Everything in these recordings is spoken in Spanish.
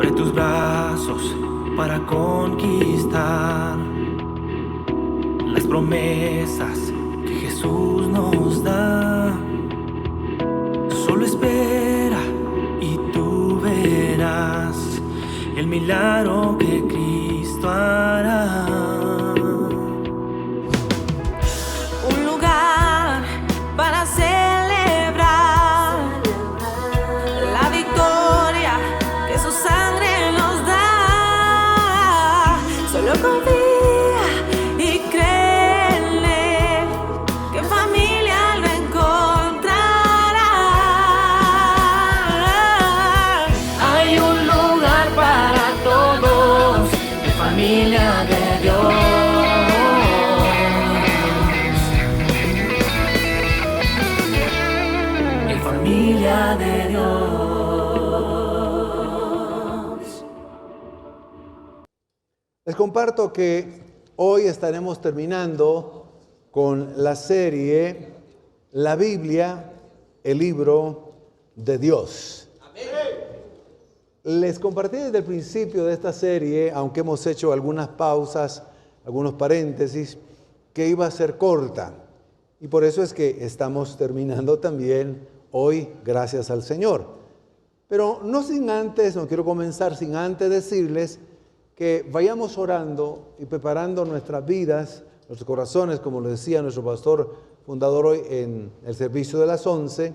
Abre tus brazos para conquistar las promesas que Jesús nos da. Solo espera y tú verás el milagro que Cristo hará. Un lugar para celebrar la victoria que su sangre nos da. Solo confía y créele que en familia lo encontrará. Hay un lugar para todos, en familia de Dios. En familia de Dios. Les comparto que hoy estaremos terminando con la serie La Biblia, el libro de Dios. Les compartí desde el principio de esta serie, aunque hemos hecho algunas pausas, algunos paréntesis, que iba a ser corta. Y por eso es que estamos terminando también hoy, gracias al Señor. Pero no quiero comenzar sin antes decirles que vayamos orando y preparando nuestras vidas, nuestros corazones, como lo decía nuestro pastor fundador hoy en el servicio de las 11,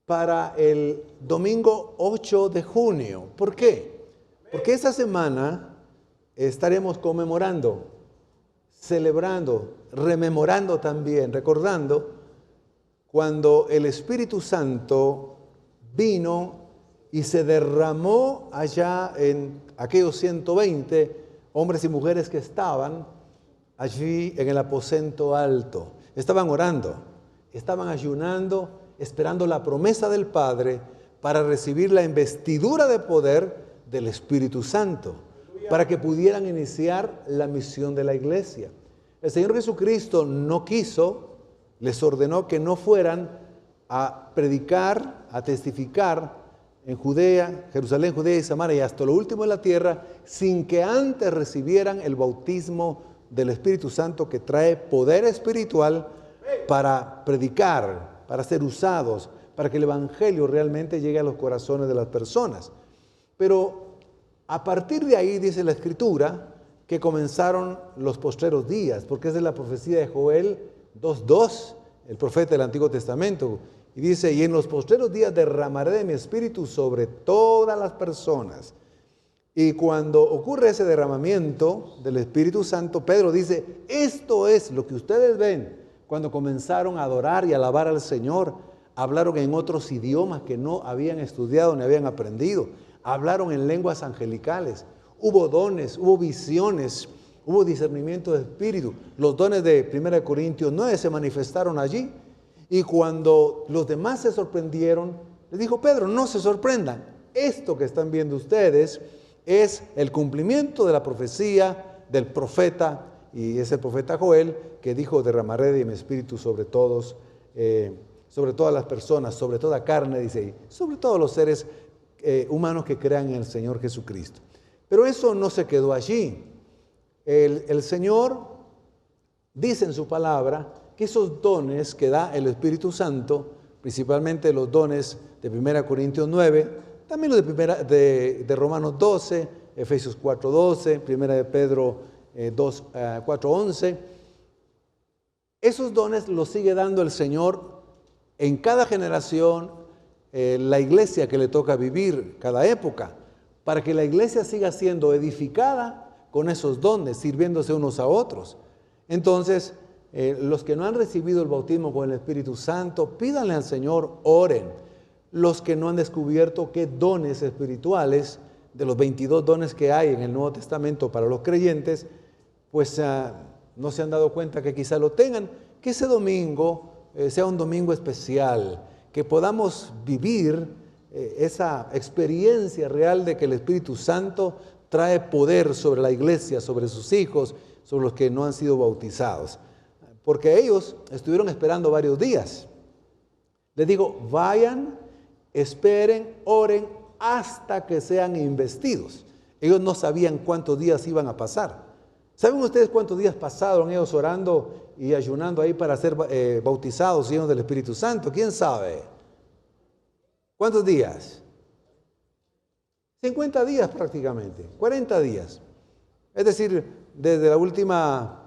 para el domingo 8 de junio. ¿Por qué? Porque esa semana estaremos conmemorando, celebrando, rememorando también, recordando cuando el Espíritu Santo vino y se derramó allá en aquellos 120 hombres y mujeres que estaban allí en el aposento alto. Estaban orando, estaban ayunando, esperando la promesa del Padre para recibir la investidura de poder del Espíritu Santo, para que pudieran iniciar la misión de la iglesia. El Señor Jesucristo no quiso, les ordenó que no fueran a predicar, a testificar en Judea, Jerusalén, Judea y Samaria y hasta lo último de la tierra, sin que antes recibieran el bautismo del Espíritu Santo, que trae poder espiritual para predicar, para ser usados, para que el Evangelio realmente llegue a los corazones de las personas. Pero a partir de ahí dice la Escritura que comenzaron los postreros días, porque es de la profecía de Joel 2:2, el profeta del Antiguo Testamento. Y dice, y en los postreros días derramaré de mi espíritu sobre todas las personas. Y cuando ocurre ese derramamiento del Espíritu Santo, Pedro dice, esto es lo que ustedes ven cuando comenzaron a adorar y alabar al Señor. Hablaron en otros idiomas que no habían estudiado ni habían aprendido. Hablaron en lenguas angelicales. Hubo dones, hubo visiones, hubo discernimiento de espíritu. Los dones de 1 Corintios 9 se manifestaron allí. Y cuando los demás se sorprendieron, les dijo Pedro, no se sorprendan. Esto que están viendo ustedes es el cumplimiento de la profecía del profeta, y es el profeta Joel, que dijo, derramaré de mi espíritu sobre todos, sobre todas las personas, sobre toda carne, dice, sobre todos los seres humanos que crean en el Señor Jesucristo. Pero eso no se quedó allí. El Señor dice en su palabra que esos dones que da el Espíritu Santo, principalmente los dones de 1 Corintios 9, también los de Romanos 12, Efesios 4:12, 1 de Pedro 4:11, esos dones los sigue dando el Señor en cada generación, la iglesia que le toca vivir, cada época, para que la iglesia siga siendo edificada con esos dones, sirviéndose unos a otros. Entonces, los que no han recibido el bautismo con el Espíritu Santo, pídanle al Señor, oren. Los que no han descubierto qué dones espirituales, de los 22 dones que hay en el Nuevo Testamento para los creyentes, pues no se han dado cuenta que quizá lo tengan, que ese domingo sea un domingo especial, que podamos vivir esa experiencia real de que el Espíritu Santo trae poder sobre la iglesia, sobre sus hijos, sobre los que no han sido bautizados. Porque ellos estuvieron esperando varios días. Les digo, vayan, esperen, oren hasta que sean investidos. Ellos no sabían cuántos días iban a pasar. ¿Saben ustedes cuántos días pasaron ellos orando y ayunando ahí para ser bautizados, llenos del Espíritu Santo? ¿Quién sabe? ¿Cuántos días? 50 días prácticamente, 40 días. Es decir, desde la última,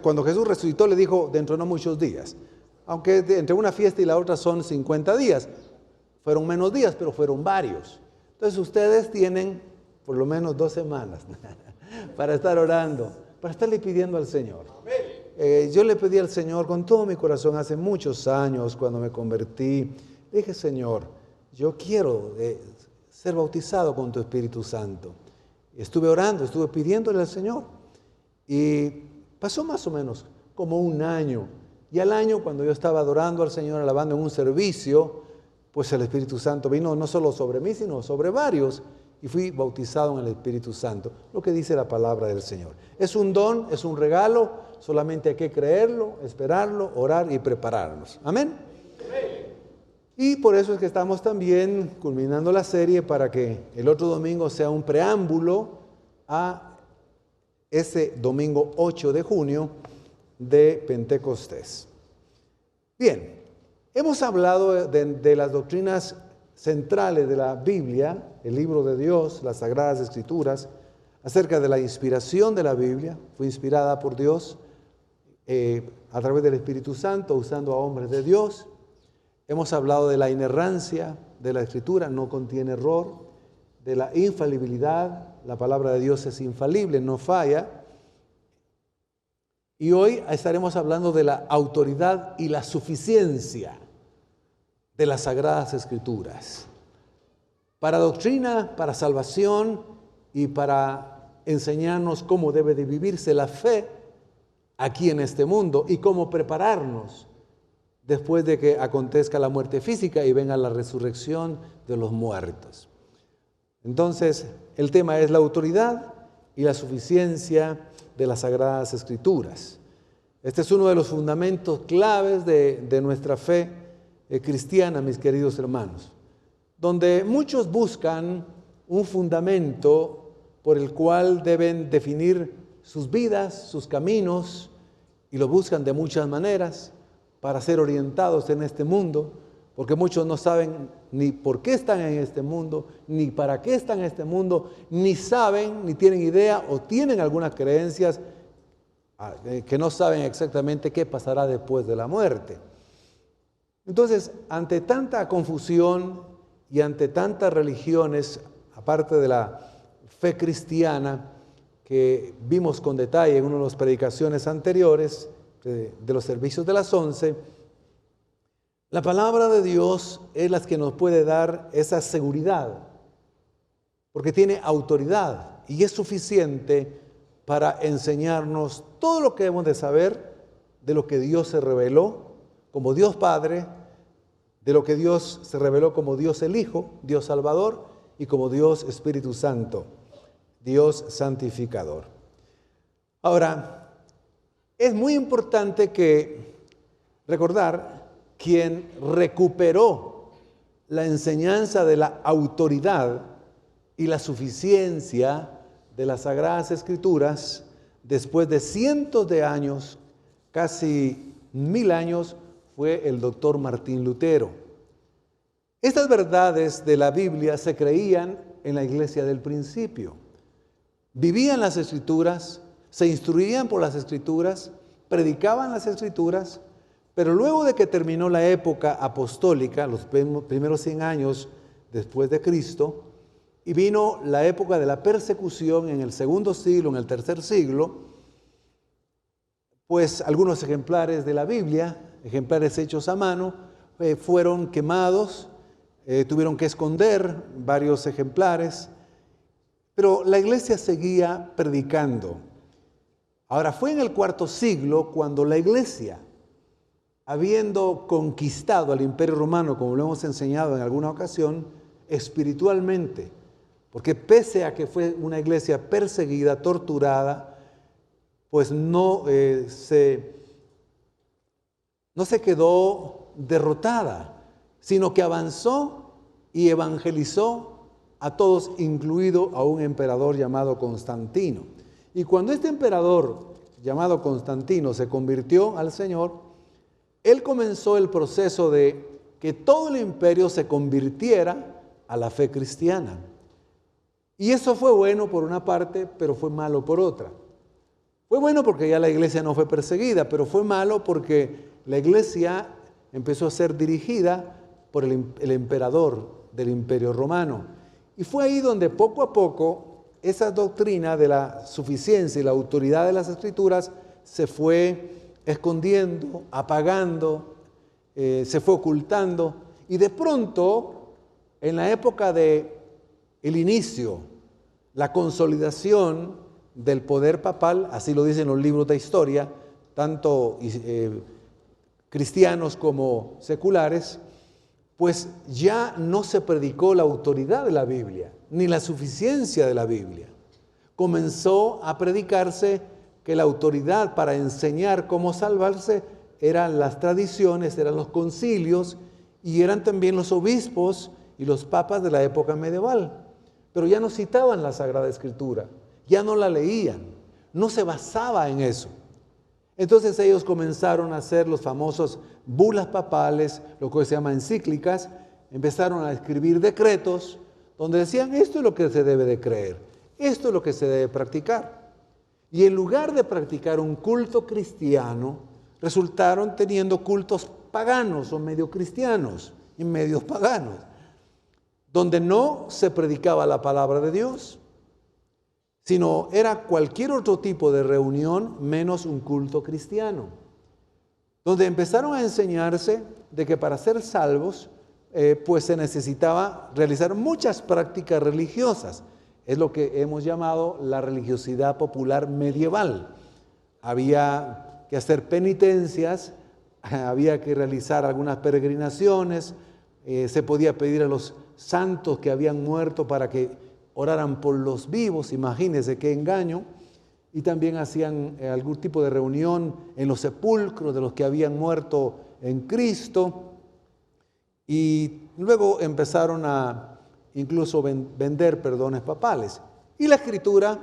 cuando Jesús resucitó le dijo, dentro de no muchos días. Aunque entre una fiesta y la otra son 50 días. Fueron menos días, pero fueron varios. Entonces ustedes tienen por lo menos 2 semanas para estar orando, para estarle pidiendo al Señor. Yo le pedí al Señor con todo mi corazón hace muchos años, cuando me convertí. Dije, Señor, yo quiero ser bautizado con tu Espíritu Santo. Estuve orando, estuve pidiéndole al Señor. Y pasó más o menos como un año. Y al año, cuando yo estaba adorando al Señor, alabando en un servicio, pues el Espíritu Santo vino no solo sobre mí, sino sobre varios. Y fui bautizado en el Espíritu Santo. Lo que dice la palabra del Señor. Es un don, es un regalo. Solamente hay que creerlo, esperarlo, orar y prepararnos. Amén. Y por eso es que estamos también culminando la serie para que el otro domingo sea un preámbulo a ese domingo 8 de junio de Pentecostés. Bien, hemos hablado de las doctrinas centrales de la Biblia, el libro de Dios, las Sagradas Escrituras, acerca de la inspiración de la Biblia. Fue inspirada por Dios a través del Espíritu Santo, usando a hombres de Dios. Hemos hablado de la inerrancia de la Escritura, no contiene error, de la infalibilidad, la palabra de Dios es infalible, no falla. Y hoy estaremos hablando de la autoridad y la suficiencia de las Sagradas Escrituras. Para doctrina, para salvación y para enseñarnos cómo debe de vivirse la fe aquí en este mundo y cómo prepararnos después de que acontezca la muerte física y venga la resurrección de los muertos. Entonces, el tema es la autoridad y la suficiencia de las Sagradas Escrituras. Este es uno de los fundamentos claves de nuestra fe cristiana, mis queridos hermanos, donde muchos buscan un fundamento por el cual deben definir sus vidas, sus caminos, y lo buscan de muchas maneras para ser orientados en este mundo, porque muchos no saben ni por qué están en este mundo, ni para qué están en este mundo, ni saben, ni tienen idea o tienen algunas creencias que no saben exactamente qué pasará después de la muerte. Entonces, ante tanta confusión y ante tantas religiones, aparte de la fe cristiana, que vimos con detalle en una de las predicaciones anteriores, de los servicios de las 11, la palabra de Dios es la que nos puede dar esa seguridad, porque tiene autoridad y es suficiente para enseñarnos todo lo que hemos de saber de lo que Dios se reveló como Dios Padre, de lo que Dios se reveló como Dios el Hijo, Dios Salvador, y como Dios Espíritu Santo, Dios santificador. Ahora, es muy importante recordar quien recuperó la enseñanza de la autoridad y la suficiencia de las Sagradas Escrituras después de cientos de años, casi 1000 años, fue el doctor Martín Lutero. Estas verdades de la Biblia se creían en la iglesia del principio. Vivían las Escrituras, se instruían por las Escrituras, predicaban las Escrituras, pero luego de que terminó la época apostólica, los primeros 100 años después de Cristo, y vino la época de la persecución en el segundo siglo, en el tercer siglo, pues algunos ejemplares de la Biblia, ejemplares hechos a mano, fueron quemados, tuvieron que esconder varios ejemplares, pero la iglesia seguía predicando. Ahora, fue en el cuarto siglo cuando la iglesia, habiendo conquistado al Imperio Romano, como lo hemos enseñado en alguna ocasión, espiritualmente, porque pese a que fue una iglesia perseguida, torturada, pues no se quedó derrotada, sino que avanzó y evangelizó a todos, incluido a un emperador llamado Constantino. Y cuando este emperador llamado Constantino se convirtió al Señor, él comenzó el proceso de que todo el imperio se convirtiera a la fe cristiana. Y eso fue bueno por una parte, pero fue malo por otra. Fue bueno porque ya la iglesia no fue perseguida, pero fue malo porque la iglesia empezó a ser dirigida por el emperador del Imperio Romano. Y fue ahí donde poco a poco esa doctrina de la suficiencia y la autoridad de las Escrituras se fue escondiendo, apagando, se fue ocultando. Y de pronto, en la época del inicio, la consolidación del poder papal, así lo dicen los libros de historia, tanto cristianos como seculares, pues ya no se predicó la autoridad de la Biblia, ni la suficiencia de la Biblia. Comenzó a predicarse que la autoridad para enseñar cómo salvarse eran las tradiciones, eran los concilios y eran también los obispos y los papas de la época medieval. Pero ya no citaban la Sagrada Escritura, ya no la leían, no se basaba en eso. Entonces ellos comenzaron a hacer los famosos bulas papales, lo que se llama encíclicas, empezaron a escribir decretos donde decían esto es lo que se debe de creer, esto es lo que se debe practicar. Y en lugar de practicar un culto cristiano, resultaron teniendo cultos paganos o medio cristianos y medios paganos, donde no se predicaba la palabra de Dios, sino era cualquier otro tipo de reunión menos un culto cristiano, donde empezaron a enseñarse de que para ser salvos, pues se necesitaba realizar muchas prácticas religiosas. Es lo que hemos llamado la religiosidad popular medieval. Había que hacer penitencias, había que realizar algunas peregrinaciones, se podía pedir a los santos que habían muerto para que oraran por los vivos, imagínense qué engaño, y también hacían algún tipo de reunión en los sepulcros de los que habían muerto en Cristo, y luego empezaron a incluso vender perdones papales, y la Escritura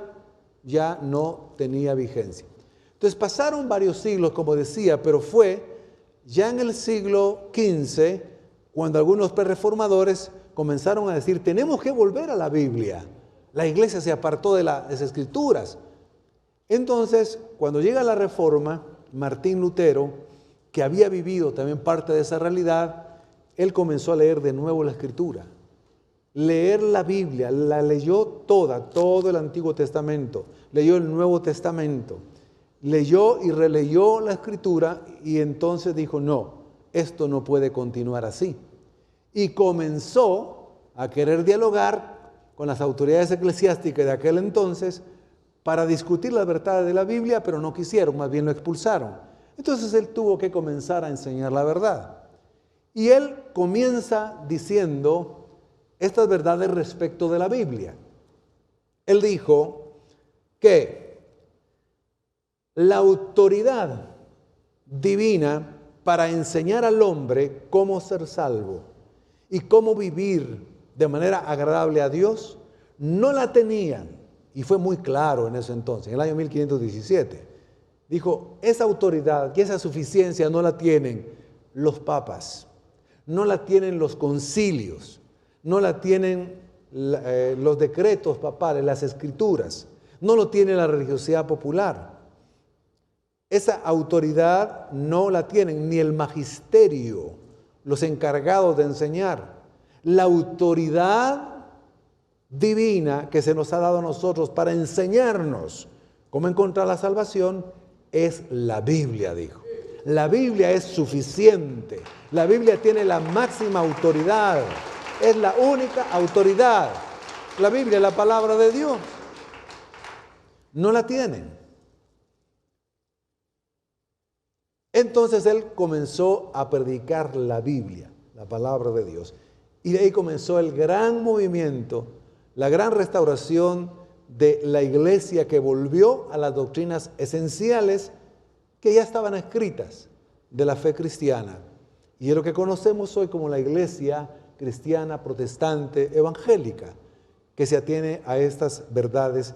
ya no tenía vigencia. Entonces pasaron varios siglos, como decía, pero fue ya en el siglo XV cuando algunos reformadores comenzaron a decir, tenemos que volver a la Biblia. La iglesia se apartó de las Escrituras. Entonces, cuando llega la Reforma, Martín Lutero, que había vivido también parte de esa realidad, él comenzó a leer de nuevo la Escritura. Leer la Biblia, la leyó todo el Antiguo Testamento, leyó el Nuevo Testamento, leyó y releyó la Escritura y entonces dijo, no, esto no puede continuar así. Y comenzó a querer dialogar con las autoridades eclesiásticas de aquel entonces para discutir las verdades de la Biblia, pero no quisieron, más bien lo expulsaron. Entonces él tuvo que comenzar a enseñar la verdad. Y él comienza diciendo estas verdades respecto de la Biblia. Él dijo que la autoridad divina para enseñar al hombre cómo ser salvo y cómo vivir de manera agradable a Dios, no la tenían, y fue muy claro en ese entonces, en el año 1517. Dijo, esa autoridad y esa suficiencia no la tienen los papas, no la tienen los concilios, no la tienen los decretos papales, las escrituras, no lo tiene la religiosidad popular. Esa autoridad no la tienen ni el magisterio, los encargados de enseñar. La autoridad divina que se nos ha dado a nosotros para enseñarnos cómo encontrar la salvación es la Biblia, dijo. La Biblia es suficiente. La Biblia tiene la máxima autoridad. Es la única autoridad. La Biblia es la palabra de Dios. No la tienen. Entonces él comenzó a predicar la Biblia, la palabra de Dios. Y de ahí comenzó el gran movimiento, la gran restauración de la iglesia que volvió a las doctrinas esenciales que ya estaban escritas de la fe cristiana. Y es lo que conocemos hoy como la iglesia cristiana, protestante, evangélica, que se atiene a estas verdades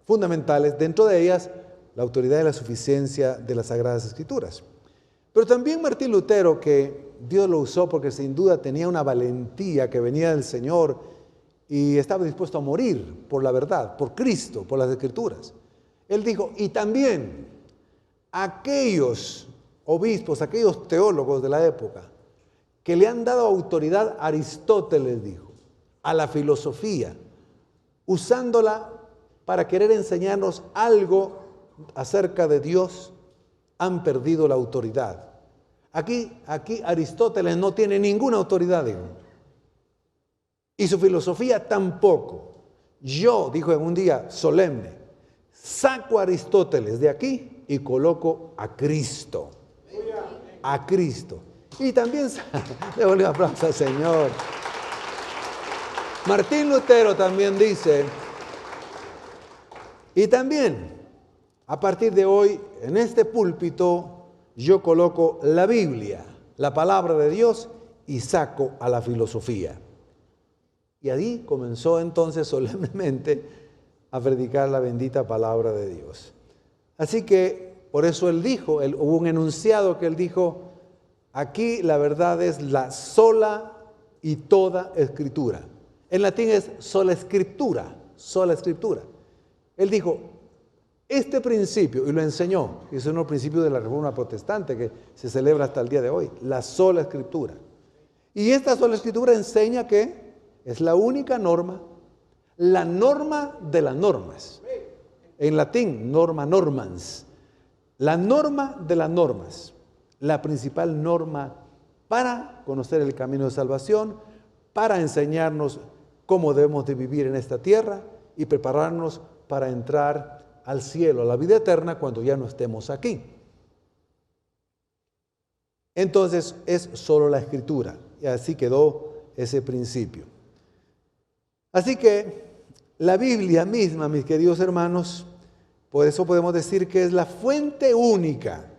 fundamentales, dentro de ellas la autoridad y la suficiencia de las Sagradas Escrituras. Pero también Martín Lutero, que Dios lo usó porque sin duda tenía una valentía que venía del Señor y estaba dispuesto a morir por la verdad, por Cristo, por las Escrituras. Él dijo, y también aquellos obispos, aquellos teólogos de la época, que le han dado autoridad a Aristóteles, dijo, a la filosofía, usándola para querer enseñarnos algo acerca de Dios, han perdido la autoridad. Aquí Aristóteles no tiene ninguna autoridad, dijo. Y su filosofía tampoco. Yo, dijo en un día solemne, saco a Aristóteles de aquí y coloco a Cristo. A Cristo. Y también, le un aplauso al Señor. Martín Lutero también dice, y también, a partir de hoy, en este púlpito, yo coloco la Biblia, la palabra de Dios, y saco a la filosofía. Y ahí comenzó entonces solemnemente a predicar la bendita palabra de Dios. Así que, por eso él dijo, hubo un enunciado que él dijo, aquí la verdad es la sola y toda Escritura. En latín es sola Escritura, sola Escritura. Él dijo, este principio, y lo enseñó, que es uno de los principios de la Reforma Protestante que se celebra hasta el día de hoy, la sola Escritura. Y esta sola Escritura enseña que es la única norma, la norma de las normas. En latín, norma normans. La norma de las normas, la principal norma para conocer el camino de salvación, para enseñarnos cómo debemos de vivir en esta tierra y prepararnos para entrar al cielo, a la vida eterna, cuando ya no estemos aquí. Entonces es solo la Escritura, y así quedó ese principio. Así que la Biblia misma, mis queridos hermanos, por eso podemos decir que es la fuente única,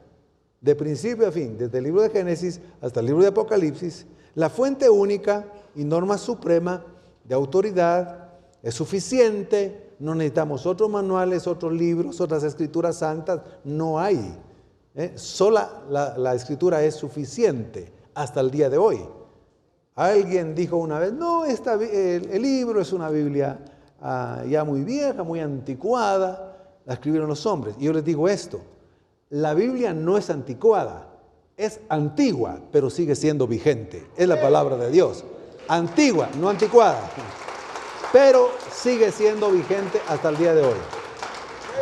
de principio a fin, desde el libro de Génesis hasta el libro de Apocalipsis, la fuente única y norma suprema de autoridad, es suficiente. No necesitamos otros manuales, otros libros, otras escrituras santas, no hay. Sola la escritura es suficiente hasta el día de hoy. Alguien dijo una vez, no, el libro es una Biblia ya muy vieja, muy anticuada, la escribieron los hombres. Y yo les digo esto, la Biblia no es anticuada, es antigua, pero sigue siendo vigente. Es la palabra de Dios. Antigua, no anticuada, pero sigue siendo vigente hasta el día de hoy.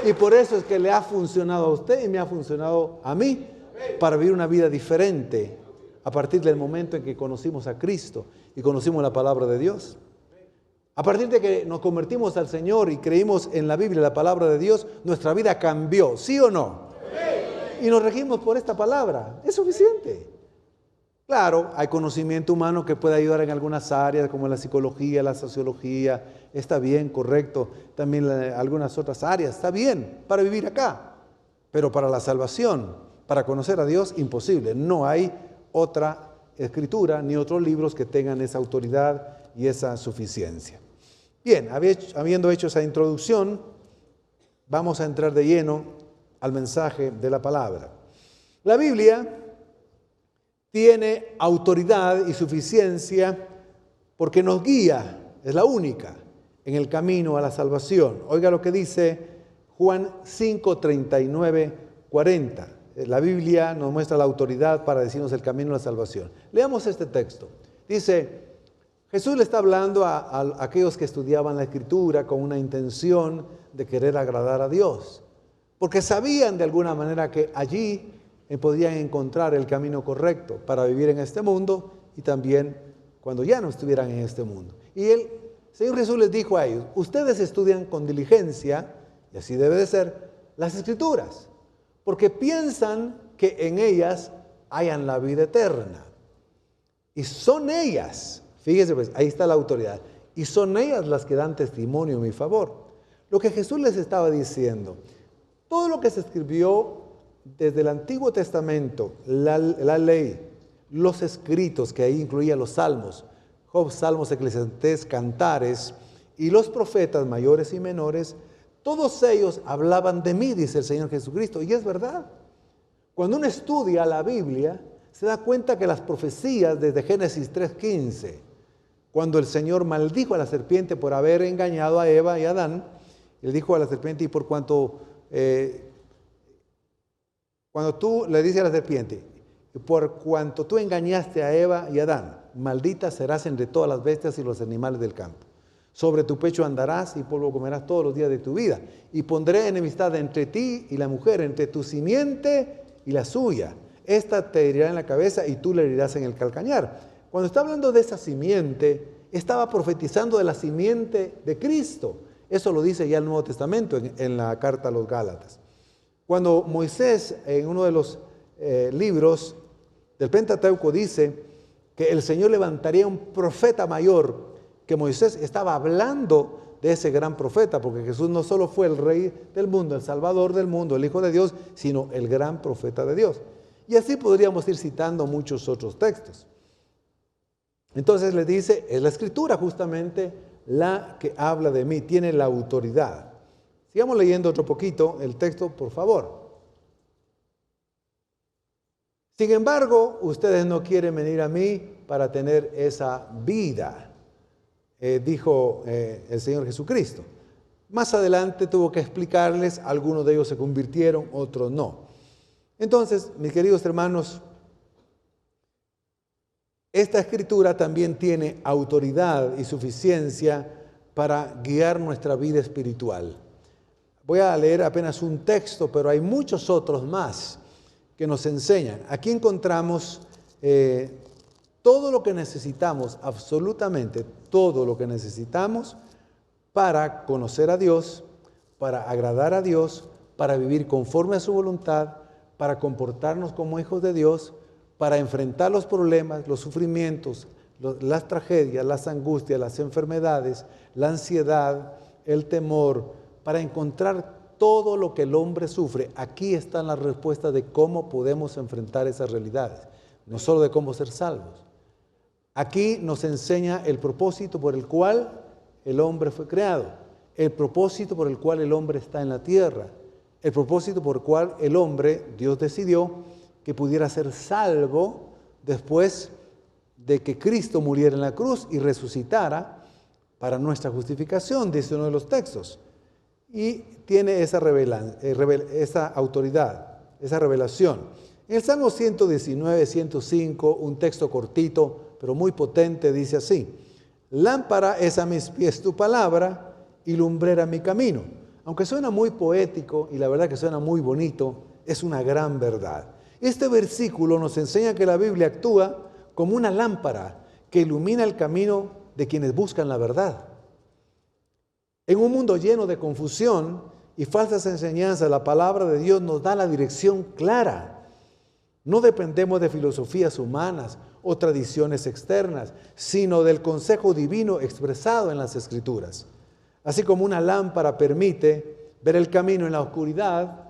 Y por eso es que le ha funcionado a usted y me ha funcionado a mí para vivir una vida diferente a partir del momento en que conocimos a Cristo y conocimos la palabra de Dios. A partir de que nos convertimos al Señor y creímos en la Biblia, la palabra de Dios, nuestra vida cambió, ¿sí o no? Y nos regimos por esta palabra, es suficiente. Claro, hay conocimiento humano que puede ayudar en algunas áreas, como la psicología, la sociología, está bien, correcto. También algunas otras áreas, está bien para vivir acá. Pero para la salvación, para conocer a Dios, imposible. No hay otra escritura ni otros libros que tengan esa autoridad y esa suficiencia. Bien, habiendo hecho esa introducción, vamos a entrar de lleno al mensaje de la palabra. La Biblia tiene autoridad y suficiencia porque nos guía, es la única, en el camino a la salvación. Oiga lo que dice Juan 5, 39, 40. La Biblia nos muestra la autoridad para decirnos el camino a la salvación. Leamos este texto. Dice, Jesús le está hablando a aquellos que estudiaban la Escritura con una intención de querer agradar a Dios, porque sabían de alguna manera que allí podían encontrar el camino correcto para vivir en este mundo y también cuando ya no estuvieran en este mundo. Y el Señor Jesús les dijo a ellos, ustedes estudian con diligencia, y así debe de ser, las Escrituras, porque piensan que en ellas hayan la vida eterna. Y son ellas, fíjese pues, ahí está la autoridad, y son ellas las que dan testimonio en mi favor. Lo que Jesús les estaba diciendo, todo lo que se escribió desde el Antiguo Testamento, la ley, los escritos, que ahí incluía los salmos, Job, Salmos, Eclesiastés, Cantares, y los profetas mayores y menores, todos ellos hablaban de mí, dice el Señor Jesucristo, y es verdad. Cuando uno estudia la Biblia, se da cuenta que las profecías desde Génesis 3:15, cuando el Señor maldijo a la serpiente por haber engañado a Eva y a Adán, él dijo a la serpiente, y por cuanto, cuando tú le dices a la serpiente, por cuanto tú engañaste a Eva y a Adán, maldita serás entre todas las bestias y los animales del campo. Sobre tu pecho andarás y polvo comerás todos los días de tu vida. Y pondré enemistad entre ti y la mujer, entre tu simiente y la suya. Esta te herirá en la cabeza y tú le herirás en el calcañar. Cuando está hablando de esa simiente, estaba profetizando de la simiente de Cristo. Eso lo dice ya el Nuevo Testamento en la carta a los Gálatas. Cuando Moisés, en uno de los libros del Pentateuco, dice que el Señor levantaría un profeta mayor, que Moisés estaba hablando de ese gran profeta, porque Jesús no solo fue el Rey del mundo, el Salvador del mundo, el Hijo de Dios, sino el gran profeta de Dios. Y así podríamos ir citando muchos otros textos. Entonces le dice, es la Escritura justamente la que habla de mí, tiene la autoridad. Sigamos leyendo otro poquito el texto, por favor. Sin embargo, ustedes no quieren venir a mí para tener esa vida, dijo el Señor Jesucristo. Más adelante tuvo que explicarles, algunos de ellos se convirtieron, otros no. Entonces, mis queridos hermanos, esta Escritura también tiene autoridad y suficiencia para guiar nuestra vida espiritual. Voy a leer apenas un texto, pero hay muchos otros más que nos enseñan. Aquí encontramos todo lo que necesitamos, absolutamente todo lo que necesitamos para conocer a Dios, para agradar a Dios, para vivir conforme a su voluntad, para comportarnos como hijos de Dios, para enfrentar los problemas, los sufrimientos, las tragedias, las angustias, las enfermedades, la ansiedad, el temor, para encontrar todo lo que el hombre sufre. Aquí están las respuestas de cómo podemos enfrentar esas realidades, no solo de cómo ser salvos. Aquí nos enseña el propósito por el cual el hombre fue creado, el propósito por el cual el hombre está en la tierra, el propósito por el cual el hombre, Dios decidió que pudiera ser salvo después de que Cristo muriera en la cruz y resucitara para nuestra justificación, dice uno de los textos. Y tiene esa autoridad, esa revelación. En el Salmo 119, 105, un texto cortito, pero muy potente, dice así: lámpara es a mis pies tu palabra y lumbrera mi camino. Aunque suena muy poético y la verdad que suena muy bonito, es una gran verdad. Este versículo nos enseña que la Biblia actúa como una lámpara que ilumina el camino de quienes buscan la verdad. En un mundo lleno de confusión y falsas enseñanzas, la palabra de Dios nos da la dirección clara. No dependemos de filosofías humanas o tradiciones externas, sino del consejo divino expresado en las Escrituras. Así como una lámpara permite ver el camino en la oscuridad,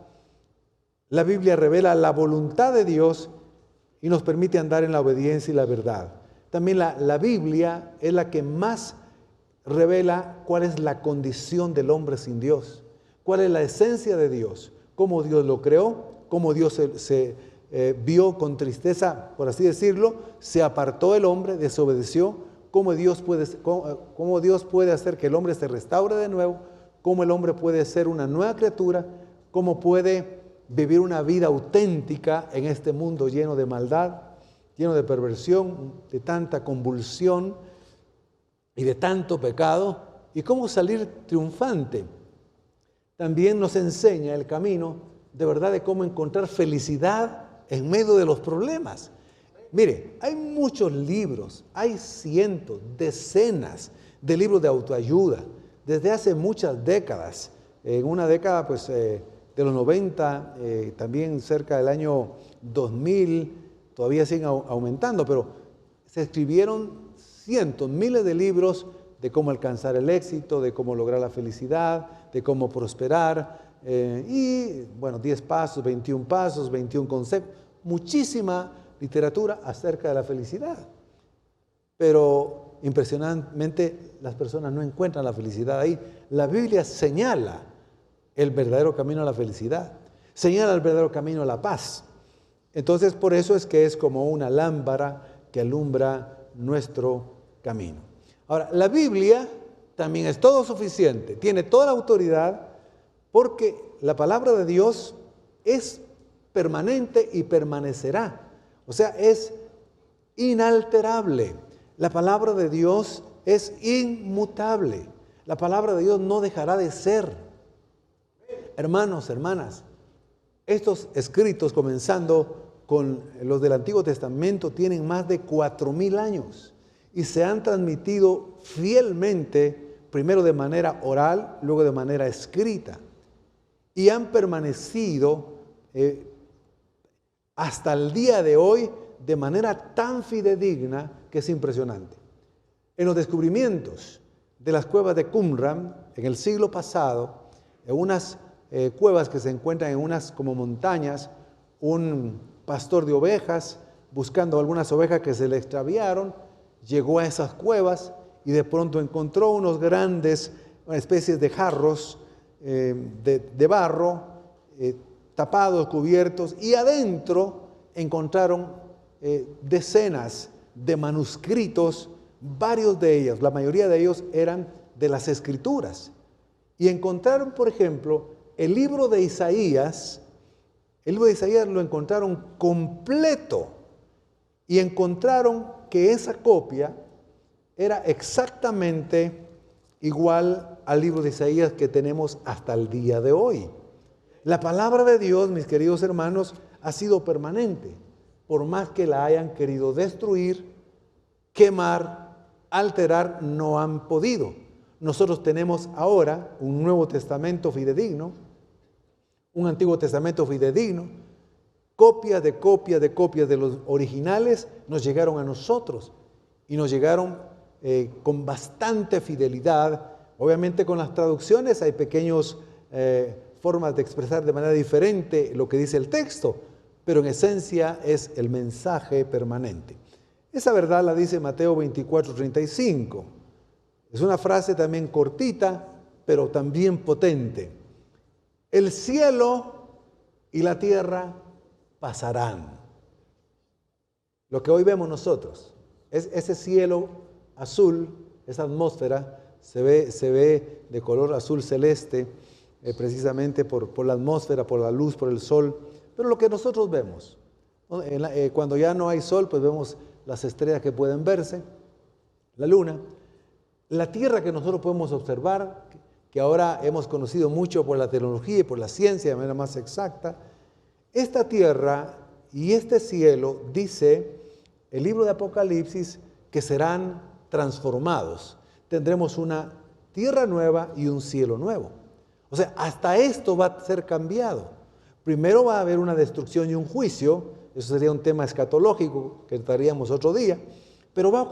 la Biblia revela la voluntad de Dios y nos permite andar en la obediencia y la verdad. También la Biblia es la que más revela cuál es la condición del hombre sin Dios, cuál es la esencia de Dios, cómo Dios lo creó, cómo Dios se vio con tristeza, por así decirlo, se apartó el hombre, desobedeció, cómo Dios puede hacer que el hombre se restaure de nuevo, cómo el hombre puede ser una nueva criatura, cómo puede vivir una vida auténtica en este mundo lleno de maldad, lleno de perversión, de tanta convulsión y de tanto pecado, y cómo salir triunfante. También nos enseña el camino de verdad de cómo encontrar felicidad en medio de los problemas. Mire, hay muchos libros, hay cientos, decenas de libros de autoayuda desde hace muchas décadas. En una década pues de los 90, también cerca del año 2000, todavía siguen aumentando, pero se escribieron cientos, miles de libros de cómo alcanzar el éxito, de cómo lograr la felicidad, de cómo prosperar, y bueno, 10 pasos, 21 consejos, muchísima literatura acerca de la felicidad. Pero impresionantemente las personas no encuentran la felicidad ahí. La Biblia señala el verdadero camino a la felicidad, señala el verdadero camino a la paz. Entonces, por eso es que es como una lámpara que alumbra nuestro camino. Ahora, la Biblia también es todo suficiente, tiene toda la autoridad, porque la palabra de Dios es permanente y permanecerá. O sea, es inalterable. La palabra de Dios es inmutable. La palabra de Dios no dejará de ser. Hermanos, hermanas, estos escritos, comenzando con los del Antiguo Testamento, tienen más de 4,000 años y se han transmitido fielmente, primero de manera oral, luego de manera escrita, y han permanecido hasta el día de hoy de manera tan fidedigna que es impresionante. En los descubrimientos de las cuevas de Qumran en el siglo pasado, en unas cuevas que se encuentran en unas como montañas, un pastor de ovejas, buscando algunas ovejas que se le extraviaron, llegó a esas cuevas y de pronto encontró unos grandes, especies de jarros de barro, tapados, cubiertos, y adentro encontraron decenas de manuscritos, varios de ellos, la mayoría de ellos eran de las Escrituras. Y encontraron, por ejemplo, el libro de Isaías. El libro de Isaías lo encontraron completo y encontraron que esa copia era exactamente igual al libro de Isaías que tenemos hasta el día de hoy. La palabra de Dios, mis queridos hermanos, ha sido permanente, por más que la hayan querido destruir, quemar, alterar, no han podido. Nosotros tenemos ahora un Nuevo Testamento fidedigno, un Antiguo Testamento fidedigno, copias de los originales nos llegaron a nosotros y nos llegaron con bastante fidelidad. Obviamente con las traducciones hay pequeñas formas de expresar de manera diferente lo que dice el texto, pero en esencia es el mensaje permanente. Esa verdad la dice Mateo 24:35. Es una frase también cortita, pero también potente. El cielo y la tierra pasarán. Lo que hoy vemos nosotros es ese cielo azul, esa atmósfera se ve de color azul celeste, precisamente por la atmósfera, por la luz, por el sol. Pero lo que nosotros vemos, cuando ya no hay sol, pues vemos las estrellas que pueden verse, la luna, la tierra que nosotros podemos observar, que ahora hemos conocido mucho por la tecnología y por la ciencia de manera más exacta. Esta tierra y este cielo, dice el libro de Apocalipsis, que serán transformados. Tendremos una tierra nueva y un cielo nuevo. O sea, hasta esto va a ser cambiado. Primero va a haber una destrucción y un juicio. Eso sería un tema escatológico que trataríamos otro día. Pero va a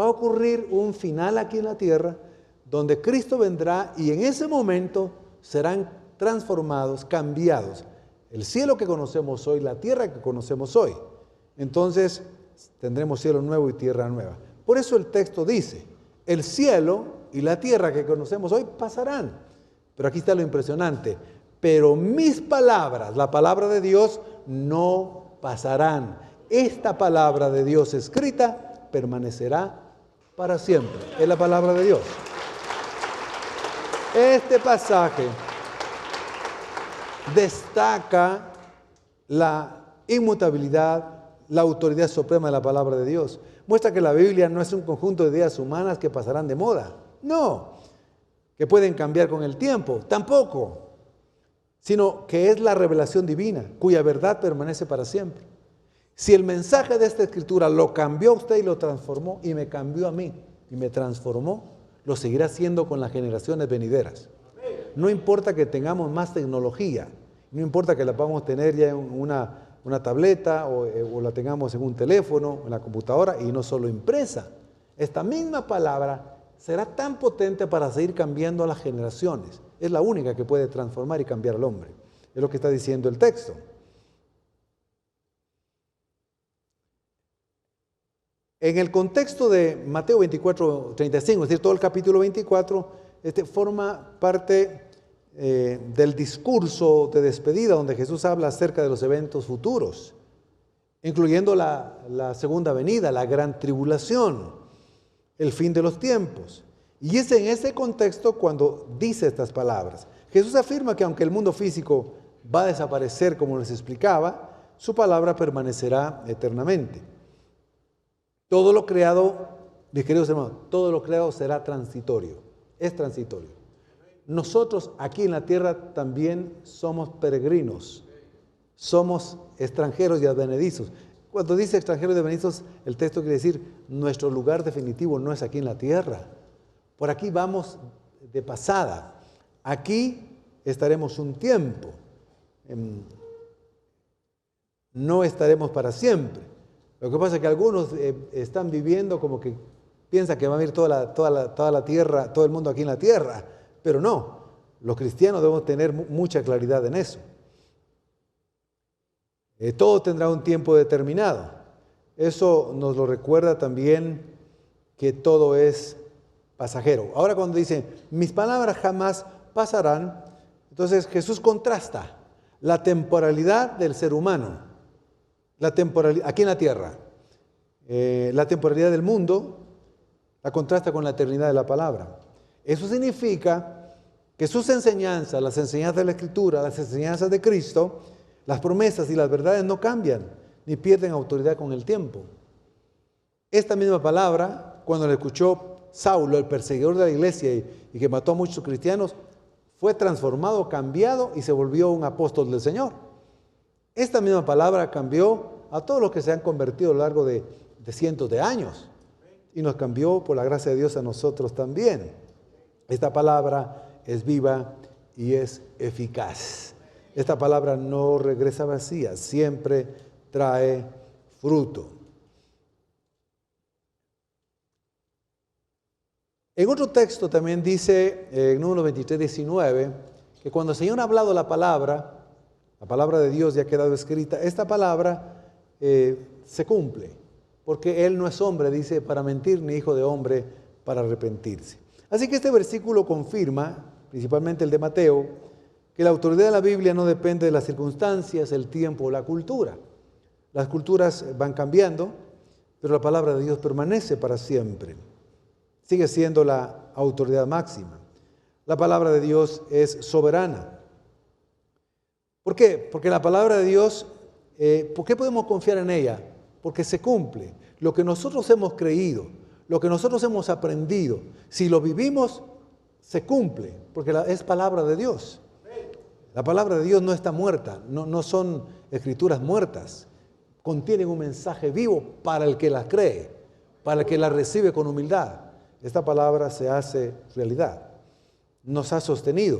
ocurrir un final aquí en la tierra, donde Cristo vendrá y en ese momento serán transformados, cambiados. El cielo que conocemos hoy, la tierra que conocemos hoy. Entonces tendremos cielo nuevo y tierra nueva. Por eso el texto dice, el cielo y la tierra que conocemos hoy pasarán. Pero aquí está lo impresionante. Pero mis palabras, la palabra de Dios, no pasarán. Esta palabra de Dios escrita permanecerá para siempre. Es la palabra de Dios. Este pasaje destaca la inmutabilidad, la autoridad suprema de la palabra de Dios. Muestra que la Biblia no es un conjunto de ideas humanas que pasarán de moda. No, que pueden cambiar con el tiempo. Tampoco. Sino que es la revelación divina, cuya verdad permanece para siempre. Si el mensaje de esta escritura lo cambió a usted y lo transformó, y me cambió a mí, y me transformó, lo seguirá haciendo con las generaciones venideras. No importa que tengamos más tecnología, no importa que la podamos tener ya en una tableta o la tengamos en un teléfono, en la computadora y no solo impresa. Esta misma palabra será tan potente para seguir cambiando a las generaciones. Es la única que puede transformar y cambiar al hombre. Es lo que está diciendo el texto. En el contexto de Mateo 24, 35, es decir, todo el capítulo 24, forma parte del discurso de despedida donde Jesús habla acerca de los eventos futuros, incluyendo la segunda venida, la gran tribulación, el fin de los tiempos. Y es en ese contexto cuando dice estas palabras. Jesús afirma que aunque el mundo físico va a desaparecer, como les explicaba, su palabra permanecerá eternamente. Todo lo creado, mis queridos hermanos, todo lo creado será transitorio, es transitorio. Nosotros aquí en la tierra también somos peregrinos, somos extranjeros y advenedizos. Cuando dice extranjeros y advenedizos, el texto quiere decir, nuestro lugar definitivo no es aquí en la tierra. Por aquí vamos de pasada. Aquí estaremos un tiempo. No estaremos para siempre. Lo que pasa es que algunos están viviendo como que piensan que va a vivir toda la tierra, todo el mundo aquí en la tierra, pero no. Los cristianos debemos tener mucha claridad en eso. Todo tendrá un tiempo determinado. Eso nos lo recuerda también que todo es pasajero. Ahora cuando dice, mis palabras jamás pasarán, entonces Jesús contrasta la temporalidad del ser humano. La temporalidad, aquí en la tierra, la temporalidad del mundo la contrasta con la eternidad de la palabra. Eso significa que sus enseñanzas, las enseñanzas de la Escritura, las enseñanzas de Cristo, las promesas y las verdades no cambian ni pierden autoridad con el tiempo. Esta misma palabra, cuando la escuchó Saulo, el perseguidor de la iglesia y que mató a muchos cristianos, fue transformado, cambiado y se volvió un apóstol del Señor. Esta misma palabra cambió a todos los que se han convertido a lo largo de cientos de años y nos cambió por la gracia de Dios a nosotros también. Esta palabra es viva y es eficaz. Esta palabra no regresa vacía, siempre trae fruto. En otro texto también dice, en Números 23, 19, que cuando el Señor ha hablado la palabra de Dios ya ha quedado escrita, esta palabra se cumple, porque Él no es hombre, dice, para mentir, ni hijo de hombre para arrepentirse. Así que este versículo confirma, principalmente el de Mateo, que la autoridad de la Biblia no depende de las circunstancias, el tiempo o la cultura. Las culturas van cambiando, pero la palabra de Dios permanece para siempre. Sigue siendo la autoridad máxima. La palabra de Dios es soberana. ¿Por qué? Porque la palabra de Dios, ¿por qué podemos confiar en ella? Porque se cumple. Lo que nosotros hemos creído, lo que nosotros hemos aprendido, si lo vivimos, se cumple, porque es palabra de Dios. La palabra de Dios no está muerta, no son escrituras muertas. Contienen un mensaje vivo para el que las cree, para el que la recibe con humildad. Esta palabra se hace realidad. Nos ha sostenido.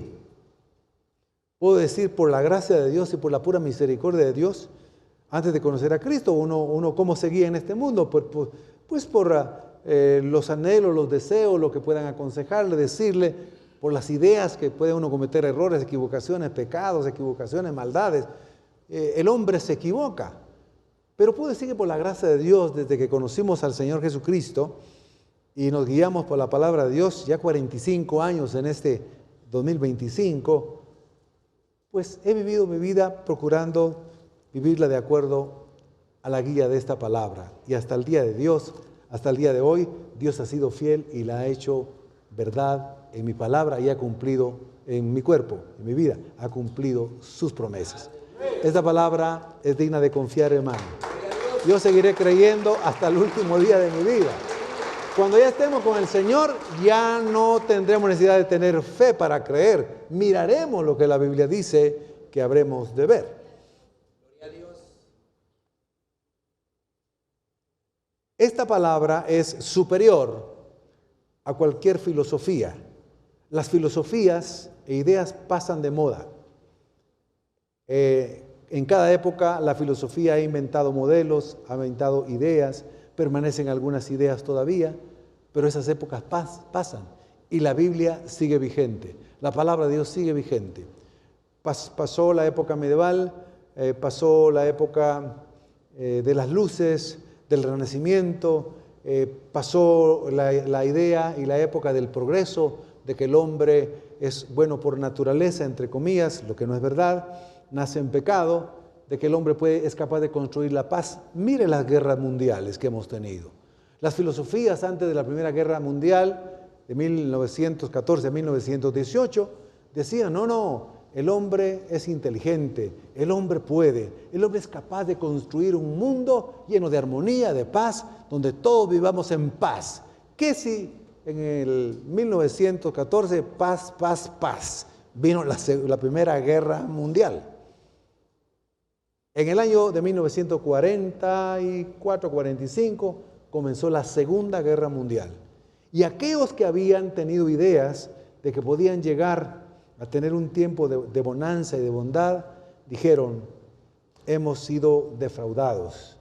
Puedo decir, por la gracia de Dios y por la pura misericordia de Dios, antes de conocer a Cristo, uno cómo seguía en este mundo, pues por los anhelos, los deseos, lo que puedan aconsejarle, decirle, por las ideas que puede uno cometer errores, equivocaciones, pecados, equivocaciones, maldades. El hombre se equivoca. Pero puedo decir que por la gracia de Dios, desde que conocimos al Señor Jesucristo y nos guiamos por la palabra de Dios, ya 45 años en este 2025, pues he vivido mi vida procurando vivirla de acuerdo a la guía de esta palabra. Y hasta el día de Dios, hasta el día de hoy, Dios ha sido fiel y la ha hecho verdad en mi palabra y ha cumplido en mi cuerpo, en mi vida, ha cumplido sus promesas. Esta palabra es digna de confiar, hermano. Yo seguiré creyendo hasta el último día de mi vida. Cuando ya estemos con el Señor, ya no tendremos necesidad de tener fe para creer. Miraremos lo que la Biblia dice que habremos de ver. Esta palabra es superior a cualquier filosofía. Las filosofías e ideas pasan de moda. En cada época la filosofía ha inventado modelos, ha inventado ideas, permanecen algunas ideas todavía, pero esas épocas pasan y la Biblia sigue vigente, la palabra de Dios sigue vigente. Pasó la época medieval, pasó la época de las luces, del Renacimiento, pasó la idea y la época del progreso, de que el hombre es bueno por naturaleza, entre comillas, lo que no es verdad, nace en pecado, de que el hombre es capaz de construir la paz. Mire las guerras mundiales que hemos tenido. Las filosofías antes de la Primera Guerra Mundial, de 1914 a 1918, decían, no, el hombre es inteligente, el hombre puede, el hombre es capaz de construir un mundo lleno de armonía, de paz, donde todos vivamos en paz. ¿Qué si en el 1914, paz, paz, paz, vino la Primera Guerra Mundial? En el año de 1944-45 comenzó la Segunda Guerra Mundial. Y aquellos que habían tenido ideas de que podían llegar a tener un tiempo de bonanza y de bondad, dijeron, hemos sido defraudados.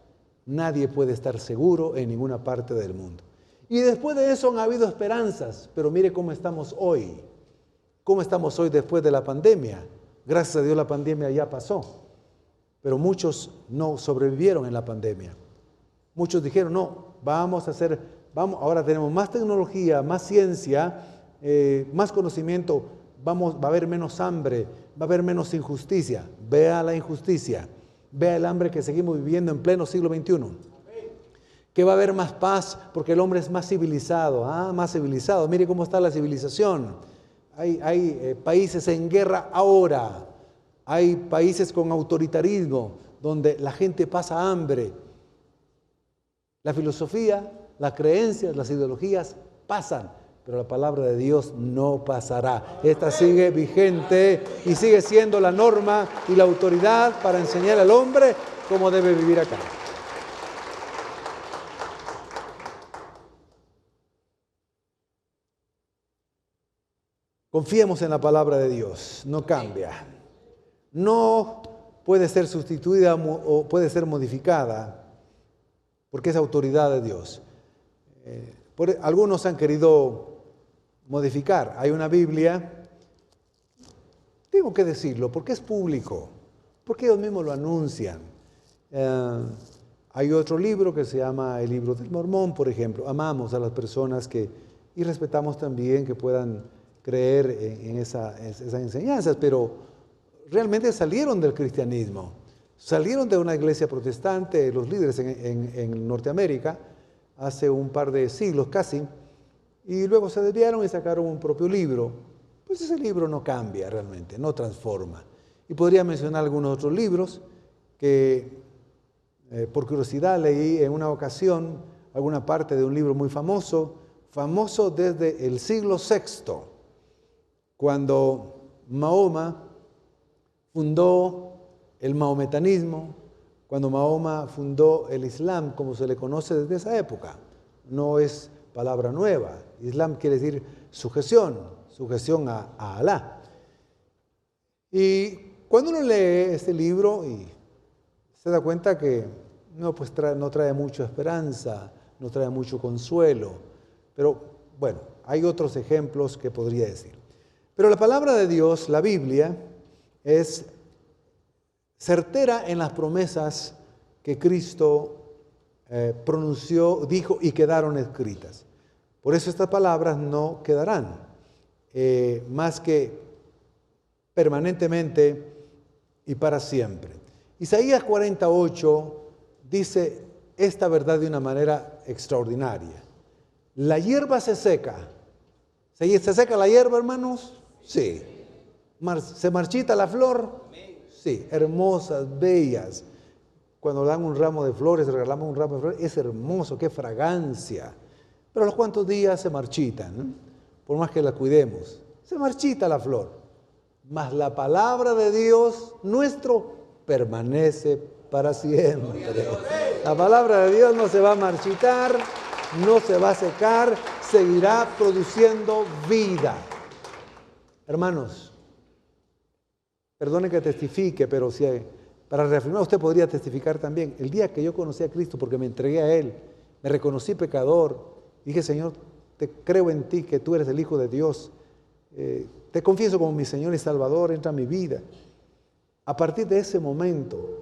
Nadie puede estar seguro en ninguna parte del mundo. Y después de eso han habido esperanzas, pero mire cómo estamos hoy. ¿Cómo estamos hoy después de la pandemia? Gracias a Dios la pandemia ya pasó, pero muchos no sobrevivieron en la pandemia. Muchos dijeron, no, ahora tenemos más tecnología, más ciencia, más conocimiento, va a haber menos hambre, va a haber menos injusticia. Vea la injusticia, vea el hambre que seguimos viviendo en pleno siglo XXI. Que va a haber más paz porque el hombre es más civilizado. Más civilizado. Mire cómo está la civilización. Hay países en guerra ahora. Hay países con autoritarismo donde la gente pasa hambre. La filosofía, las creencias, las ideologías pasan, pero la palabra de Dios no pasará. Esta sigue vigente y sigue siendo la norma y la autoridad para enseñar al hombre cómo debe vivir acá. Confiemos en la palabra de Dios, no cambia. No puede ser sustituida o puede ser modificada porque es autoridad de Dios. Algunos han querido modificar. Hay una Biblia, tengo que decirlo, porque es público, porque ellos mismos lo anuncian. Hay otro libro que se llama el Libro del Mormón, por ejemplo. Amamos a las personas y respetamos también que puedan creer en esas enseñanzas, pero realmente salieron del cristianismo, salieron de una iglesia protestante, los líderes en Norteamérica, hace un par de siglos casi, y luego se desviaron y sacaron un propio libro. Pues ese libro no cambia realmente, no transforma. Y podría mencionar algunos otros libros que por curiosidad leí en una ocasión alguna parte de un libro muy famoso desde el siglo VI, cuando Mahoma fundó el maometanismo, cuando Mahoma fundó el Islam, como se le conoce desde esa época. No es palabra nueva. Islam quiere decir sujeción a Alá. Y cuando uno lee este libro y se da cuenta que no trae mucha esperanza, no trae mucho consuelo, pero bueno, hay otros ejemplos que podría decir. Pero la palabra de Dios, la Biblia, es certera en las promesas que Cristo pronunció, dijo y quedaron escritas. Por eso estas palabras no quedarán, más que permanentemente y para siempre. Isaías 48 dice esta verdad de una manera extraordinaria. La hierba se seca. ¿Se seca la hierba, hermanos? Sí. ¿Se marchita la flor? Sí, hermosas, bellas. Cuando dan un ramo de flores, regalamos un ramo de flores, es hermoso, qué fragancia. Pero a los cuantos días se marchitan, ¿no? Por más que la cuidemos. Se marchita la flor. Mas la palabra de Dios nuestro permanece para siempre. La palabra de Dios no se va a marchitar, no se va a secar, seguirá produciendo vida. Hermanos, perdone que testifique, pero para reafirmar usted podría testificar también. El día que yo conocí a Cristo, porque me entregué a Él, me reconocí pecador, dije, Señor, te creo en ti, que tú eres el Hijo de Dios. Te confieso como mi Señor y Salvador, entra en mi vida. A partir de ese momento,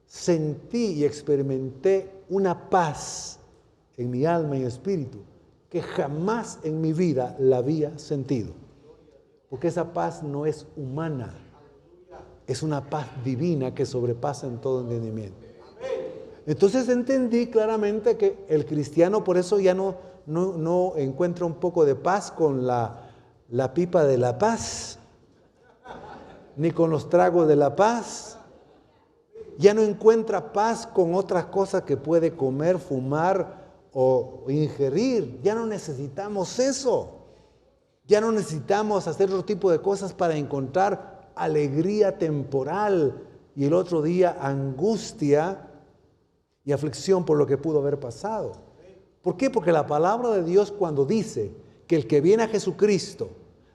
sentí y experimenté una paz en mi alma y espíritu, que jamás en mi vida la había sentido. Porque esa paz no es humana, es una paz divina que sobrepasa en todo entendimiento. Entonces entendí claramente que el cristiano por eso ya no encuentra un poco de paz con la pipa de la paz, ni con los tragos de la paz. Ya no encuentra paz con otras cosas que puede comer, fumar o ingerir. Ya no necesitamos eso. Ya no necesitamos hacer otro tipo de cosas para encontrar alegría temporal y el otro día angustia y aflicción por lo que pudo haber pasado. ¿Por qué? Porque la palabra de Dios cuando dice que el que viene a Jesucristo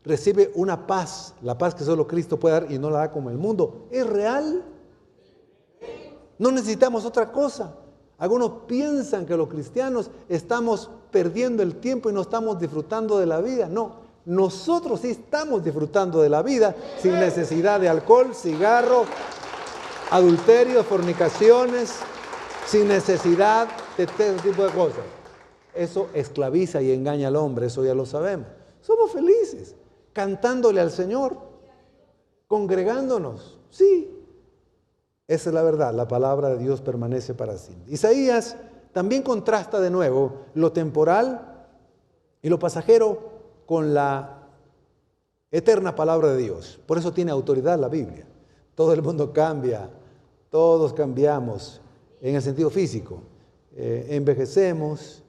recibe una paz, la paz que solo Cristo puede dar y no la da como el mundo, es real. No necesitamos otra cosa. Algunos piensan que los cristianos estamos perdiendo el tiempo y no estamos disfrutando de la vida. No, nosotros sí estamos disfrutando de la vida sin necesidad de alcohol, cigarro, adulterio, fornicaciones, sin necesidad de este tipo de cosas. Eso esclaviza y engaña al hombre, eso ya lo sabemos. Somos felices, cantándole al Señor, congregándonos. Sí, esa es la verdad, la palabra de Dios permanece para siempre. Isaías también contrasta de nuevo lo temporal y lo pasajero con la eterna palabra de Dios. Por eso tiene autoridad la Biblia. Todo el mundo cambia, todos cambiamos en el sentido físico. Envejecemos,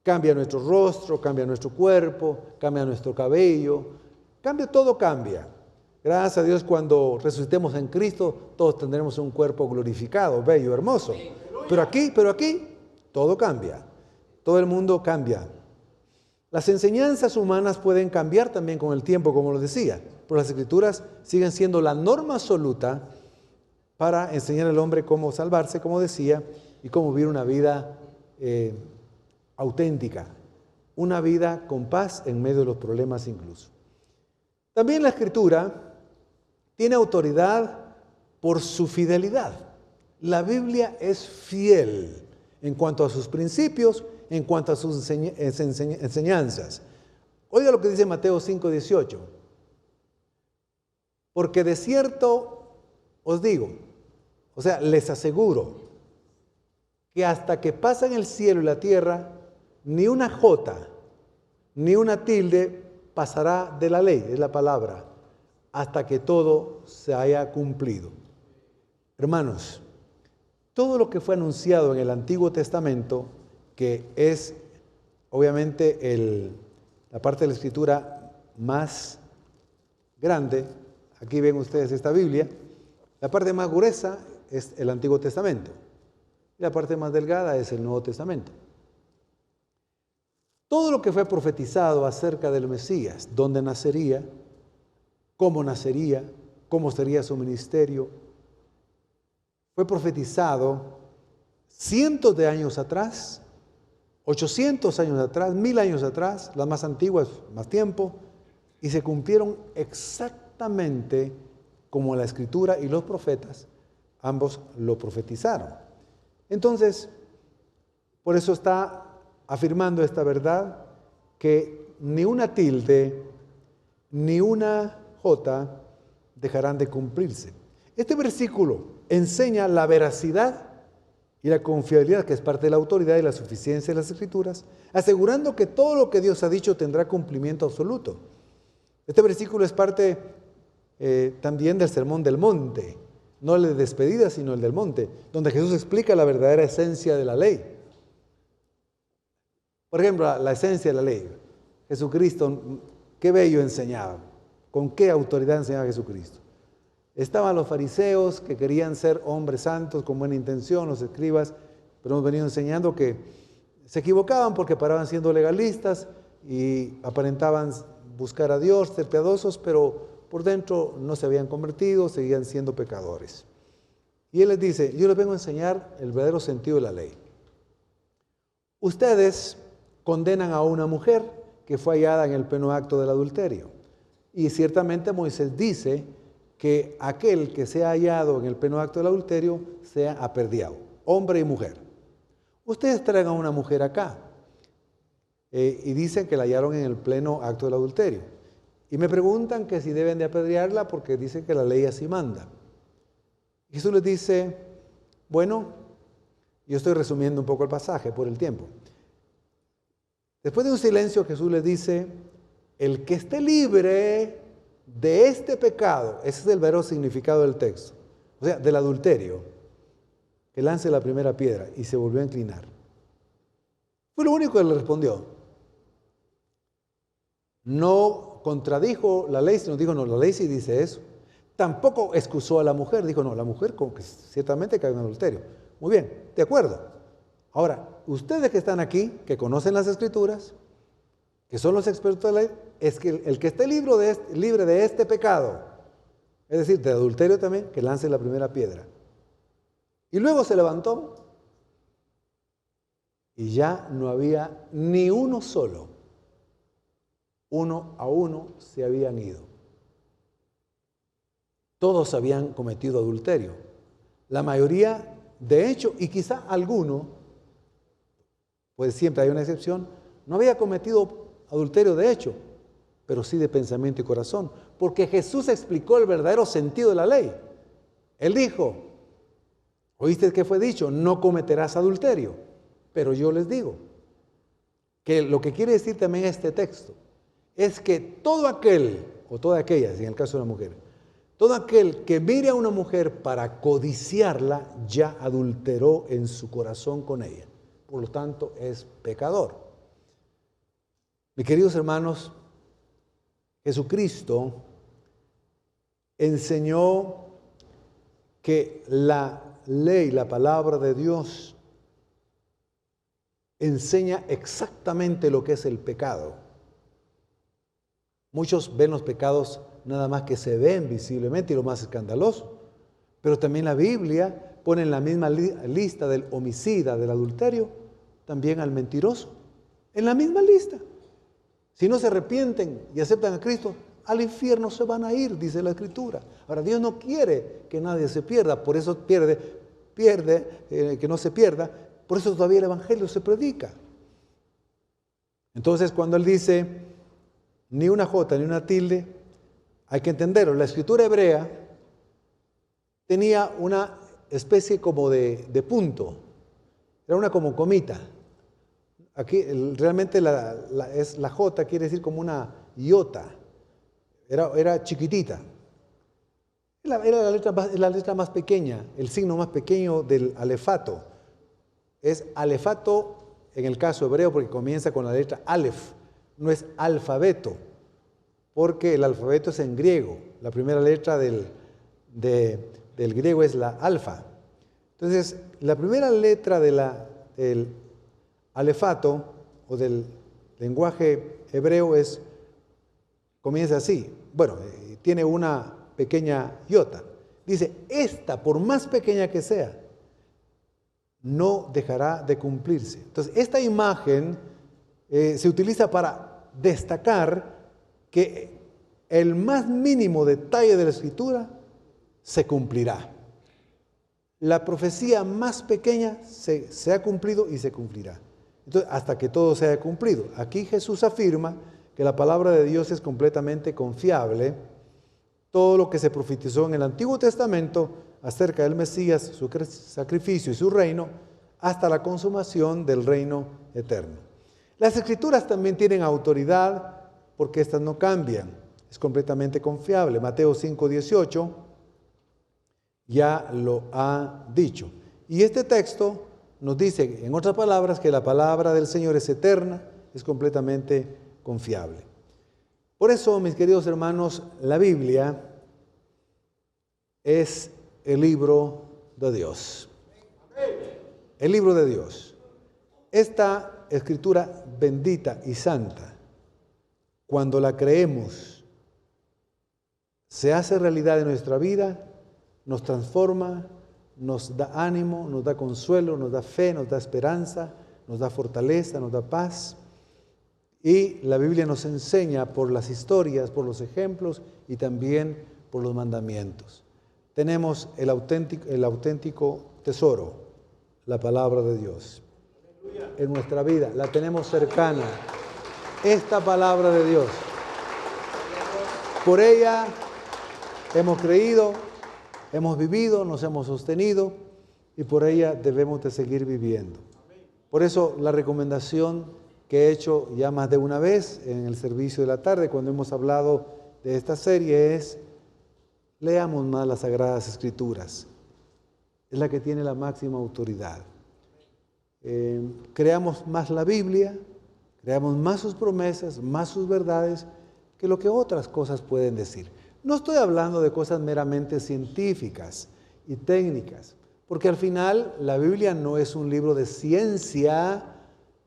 cambia nuestro rostro, cambia nuestro cuerpo, cambia nuestro cabello, todo cambia. Gracias a Dios, cuando resucitemos en Cristo, todos tendremos un cuerpo glorificado, bello, hermoso. Pero aquí, todo cambia. Todo el mundo cambia. Las enseñanzas humanas pueden cambiar también con el tiempo, como lo decía, pero las Escrituras siguen siendo la norma absoluta para enseñar al hombre cómo salvarse, como decía, y cómo vivir una vida auténtica, una vida con paz en medio de los problemas incluso. También la Escritura tiene autoridad por su fidelidad. La Biblia es fiel en cuanto a sus principios, en cuanto a sus enseñanzas. Oiga lo que dice Mateo 5:18. Porque de cierto os digo, o sea, les aseguro, que hasta que pasan el cielo y la tierra, ni una jota, ni una tilde pasará de la ley, es la palabra, hasta que todo se haya cumplido. Hermanos, todo lo que fue anunciado en el Antiguo Testamento, que es obviamente la parte de la Escritura más grande, aquí ven ustedes esta Biblia, la parte más gruesa es el Antiguo Testamento, y la parte más delgada es el Nuevo Testamento. Todo lo que fue profetizado acerca del Mesías, dónde nacería, cómo sería su ministerio, fue profetizado cientos de años atrás, 800 años atrás, 1000 años atrás, las más antiguas, más tiempo, y se cumplieron exactamente como la Escritura y los profetas, ambos lo profetizaron. Entonces, por eso está afirmando esta verdad, que ni una tilde, ni una jota dejarán de cumplirse. Este versículo enseña la veracidad y la confiabilidad, que es parte de la autoridad y la suficiencia de las Escrituras, asegurando que todo lo que Dios ha dicho tendrá cumplimiento absoluto. Este versículo es parte también del Sermón del Monte, no el de despedida, sino el del monte, donde Jesús explica la verdadera esencia de la ley. Por ejemplo, la esencia de la ley. Jesucristo, qué bello enseñaba, con qué autoridad enseñaba Jesucristo. Estaban los fariseos que querían ser hombres santos con buena intención, los escribas, pero hemos venido enseñando que se equivocaban porque paraban siendo legalistas y aparentaban buscar a Dios, ser piadosos, pero por dentro no se habían convertido, seguían siendo pecadores. Y Él les dice, yo les vengo a enseñar el verdadero sentido de la ley. Ustedes condenan a una mujer que fue hallada en el pleno acto del adulterio. Y ciertamente Moisés dice que aquel que sea hallado en el pleno acto del adulterio sea aperdiado, hombre y mujer. ustedes traigan a una mujer acá. Y dicen que la hallaron en el pleno acto del adulterio. Y me preguntan que si deben de apedrearla porque dicen que la ley así manda. Jesús les dice, bueno, yo estoy resumiendo un poco el pasaje por el tiempo. Después de un silencio, Jesús les dice, el que esté libre de este pecado, ese es el verdadero significado del texto, o sea, del adulterio, que lance la primera piedra. Y se volvió a inclinar. Fue lo único que le respondió. No contradijo la ley, sino dijo, no, la ley sí dice eso. Tampoco excusó a la mujer, dijo, no, la mujer como que ciertamente cayó en adulterio. Muy bien, de acuerdo. Ahora, ustedes que están aquí, que conocen las Escrituras, que son los expertos de la ley, es que el que esté libre de este pecado, es decir, de adulterio también, que lance la primera piedra. Y luego se levantó y ya no había ni uno solo. Uno a uno se habían ido. Todos habían cometido adulterio. La mayoría, de hecho, y quizá alguno, pues siempre hay una excepción, no había cometido adulterio de hecho, pero sí de pensamiento y corazón, porque Jesús explicó el verdadero sentido de la ley. Él dijo, ¿oíste qué fue dicho? No cometerás adulterio. Pero yo les digo que lo que quiere decir también este texto es que todo aquel, o toda aquella, en el caso de una mujer, todo aquel que mire a una mujer para codiciarla, ya adulteró en su corazón con ella. Por lo tanto, es pecador. Mis queridos hermanos, Jesucristo enseñó que la ley, la palabra de Dios, enseña exactamente lo que es el pecado. Muchos ven los pecados nada más que se ven visiblemente y lo más escandaloso, pero también la Biblia pone en la misma lista del homicida, del adulterio, también al mentiroso, en la misma lista. Si no se arrepienten y aceptan a Cristo, al infierno se van a ir, dice la Escritura. Ahora, Dios no quiere que nadie se pierda, por eso que no se pierda, por eso todavía el Evangelio se predica. Entonces, cuando Él dice, ni una jota ni una tilde, hay que entenderlo. La escritura hebrea tenía una especie como de punto, era una como comita. Aquí realmente la jota quiere decir como una iota, era chiquitita. Era la letra más pequeña, el signo más pequeño del alefato. Es alefato en el caso hebreo porque comienza con la letra alef, no es alfabeto, porque el alfabeto es en griego. La primera letra del griego es la alfa. Entonces, la primera letra del alefato o del lenguaje hebreo comienza así. Bueno, tiene una pequeña iota. Dice, esta, por más pequeña que sea, no dejará de cumplirse. Entonces, esta imagen se utiliza para destacar que el más mínimo detalle de la Escritura se cumplirá. La profecía más pequeña se ha cumplido y se cumplirá. Entonces, hasta que todo se haya cumplido. Aquí Jesús afirma que la palabra de Dios es completamente confiable. Todo lo que se profetizó en el Antiguo Testamento acerca del Mesías, su sacrificio y su reino, hasta la consumación del reino eterno. Las Escrituras también tienen autoridad porque éstas no cambian. Es completamente confiable. Mateo 5:18 ya lo ha dicho. Y este texto nos dice, en otras palabras, que la palabra del Señor es eterna, es completamente confiable. Por eso, mis queridos hermanos, la Biblia es el libro de Dios. El libro de Dios. Esta escritura bendita y santa, cuando la creemos, se hace realidad en nuestra vida, nos transforma, nos da ánimo, nos da consuelo, nos da fe, nos da esperanza, nos da fortaleza, nos da paz. Y la Biblia nos enseña por las historias, por los ejemplos y también por los mandamientos. Tenemos el auténtico tesoro, la palabra de Dios. en nuestra vida, la tenemos cercana. Esta palabra de Dios. Por ella hemos creído, hemos vivido, nos hemos sostenido y por ella debemos de seguir viviendo. Por eso la recomendación que he hecho ya más de una vez en el servicio de la tarde, cuando hemos hablado de esta serie, es: leamos más las Sagradas Escrituras. Es la que tiene la máxima autoridad. Creamos más la Biblia, creamos más sus promesas, más sus verdades, que lo que otras cosas pueden decir. No estoy hablando de cosas meramente científicas y técnicas, porque al final la Biblia no es un libro de ciencia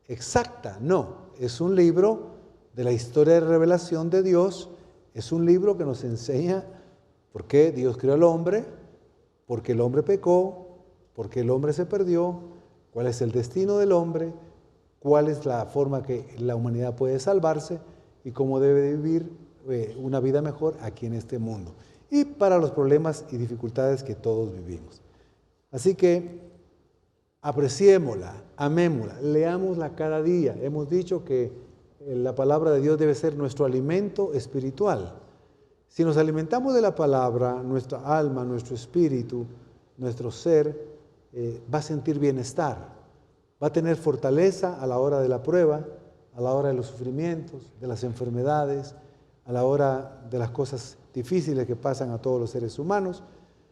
exacta, no. Es un libro de la historia de revelación de Dios, es un libro que nos enseña por qué Dios creó al hombre, por qué el hombre pecó, por qué el hombre se perdió, cuál es el destino del hombre, cuál es la forma que la humanidad puede salvarse y cómo debe vivir una vida mejor aquí en este mundo. Y para los problemas y dificultades que todos vivimos. Así que apreciémosla, amémosla, leámosla cada día. Hemos dicho que la palabra de Dios debe ser nuestro alimento espiritual. Si nos alimentamos de la palabra, nuestra alma, nuestro espíritu, nuestro ser va a sentir bienestar, va a tener fortaleza a la hora de la prueba, a la hora de los sufrimientos, de las enfermedades, a la hora de las cosas difíciles que pasan a todos los seres humanos.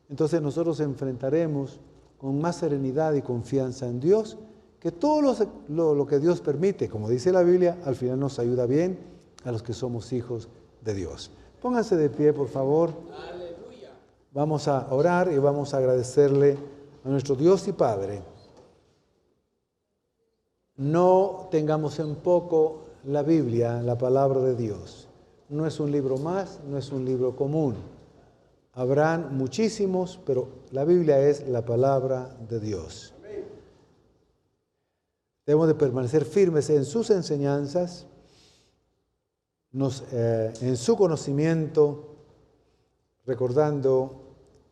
Entonces nosotros enfrentaremos con más serenidad y confianza en Dios, que todo lo que Dios permite, como dice la Biblia, al final nos ayuda bien a los que somos hijos de Dios. Pónganse de pie, por favor. Aleluya. Vamos a orar y vamos a agradecerle a nuestro Dios y Padre. No tengamos en poco la Biblia, la palabra de Dios. No es un libro más, no es un libro común. Habrán muchísimos, pero la Biblia es la palabra de Dios. Debemos de permanecer firmes en sus enseñanzas, en su conocimiento, recordando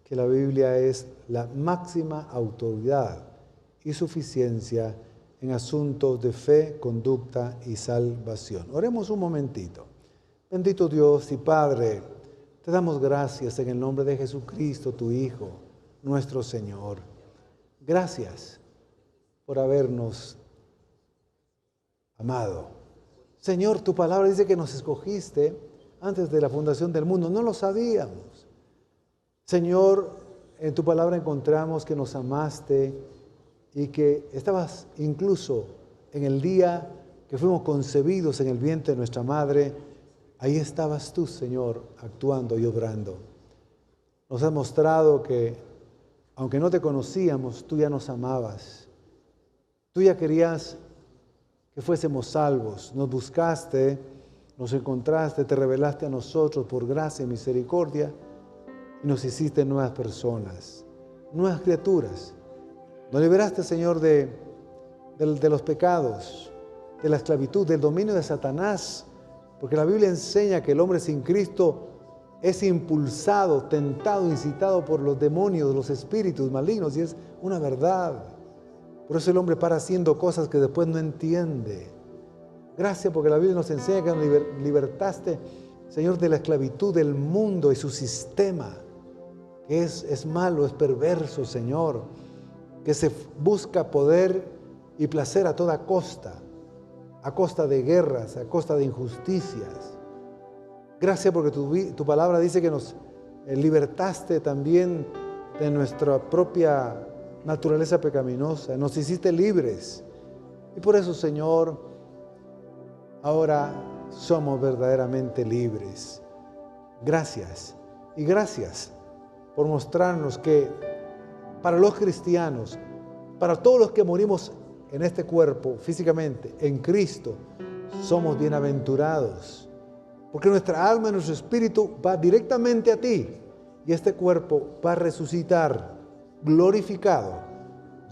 que la Biblia es la máxima autoridad y suficiencia en asuntos de fe, conducta y salvación. Oremos un momentito. Bendito Dios y Padre, te damos gracias en el nombre de Jesucristo, tu Hijo, nuestro Señor. Gracias por habernos amado. Señor, tu palabra dice que nos escogiste antes de la fundación del mundo. No lo sabíamos. Señor, en tu palabra encontramos que nos amaste y que estabas incluso en el día que fuimos concebidos en el vientre de nuestra madre. Ahí estabas tú, Señor, actuando y obrando. Nos has mostrado que, aunque no te conocíamos, tú ya nos amabas. Tú ya querías que fuésemos salvos. Nos buscaste, nos encontraste, te revelaste a nosotros por gracia y misericordia y nos hiciste nuevas personas, nuevas criaturas. Nos liberaste, Señor, de los pecados, de la esclavitud, del dominio de Satanás, porque la Biblia enseña que el hombre sin Cristo es impulsado, tentado, incitado por los demonios, los espíritus malignos, y es una verdad. Por eso el hombre para haciendo cosas que después no entiende. Gracias, porque la Biblia nos enseña que nos libertaste, Señor, de la esclavitud del mundo y su sistema, que es malo, es perverso, Señor, que se busca poder y placer a toda costa, a costa de guerras, a costa de injusticias. Gracias porque tu palabra dice que nos libertaste también de nuestra propia naturaleza pecaminosa, nos hiciste libres. Y por eso, Señor, ahora somos verdaderamente libres. Gracias. Y gracias por mostrarnos que para los cristianos, para todos los que morimos en este cuerpo, físicamente, en Cristo, somos bienaventurados. Porque nuestra alma y nuestro espíritu va directamente a ti. Y este cuerpo va a resucitar, glorificado,